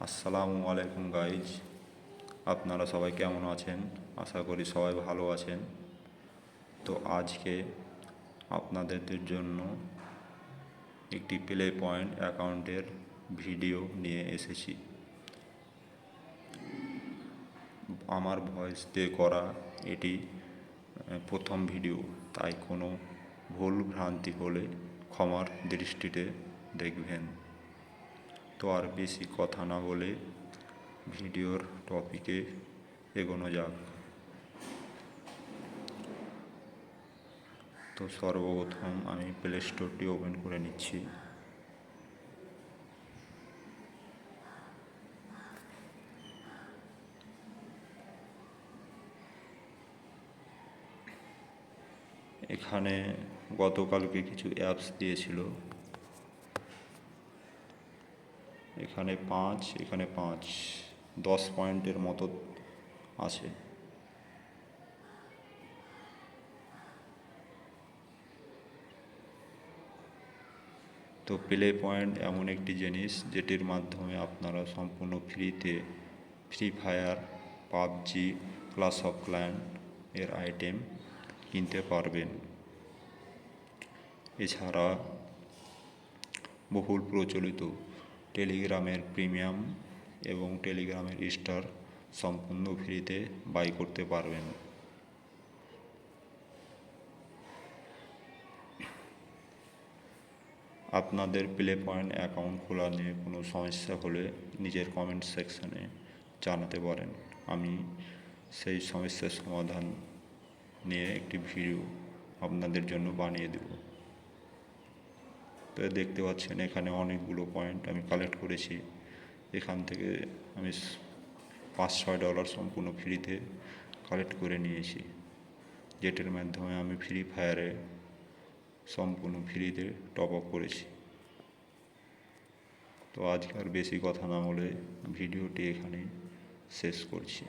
আসসালামু আলাইকুম গাইজ, আপনারা সবাই কেমন আছেন? আশা করি সবাই ভালো আছেন। তো আজকে আপনাদের জন্য একটি প্লে পয়েন্ট অ্যাকাউন্টের ভিডিও নিয়ে এসেছি। আমার ভয়েস দিয়ে করা এটি প্রথম ভিডিও, তাই কোনো ভুল ভ্রান্তি হলে ক্ষমার দৃষ্টিতে দেখবেন। তো আর বেশি কথা না বলে ভিডিওর টপিকে এগোনো যাক। তো সর্বপ্রথম আমি প্লে স্টোরটি ওপেন করে নিচ্ছি। এখানে গতকালকে কিছু অ্যাপস দিয়েছিল, এখানে 10 পয়েন্টের মতো আছে। তো প্লে পয়েন্ট এমন একটি জিনিস যেটির মাধ্যমে আপনারা সম্পূর্ণ ফ্রিতে free fire, PUBG, clash of clan এর আইটেম কিনতে পারবেন। এছাড়া বহুল প্রচলিত টেলিগ্রামের প্রিমিয়াম এবং টেলিগ্রামের স্টার সম্পূর্ণ ফ্রিতে বাই করতে পারবেন। আপনাদের প্লে পয়েন্ট অ্যাকাউন্ট খোলা নিয়ে কোনো সমস্যা হলে নিজের কমেন্ট সেকশানে জানাতে পারেন, আমি সেই সমস্যার সমাধান নিয়ে একটি ভিডিও আপনাদের জন্য বানিয়ে দেব। তো দেখতে পাচ্ছেন এখানে অনেকগুলো পয়েন্ট আমি কালেক্ট করেছি। এখান থেকে আমি $5-6 সম্পূর্ণ ফ্রিতে কালেক্ট করে নিয়েছি, যেটির মাধ্যমে আমি ফ্রি ফায়ারে সম্পূর্ণ ফ্রিতে টপ আপ করেছি। তো আজকে আর বেশি কথা না বলে ভিডিওটি এখানেই শেষ করছি।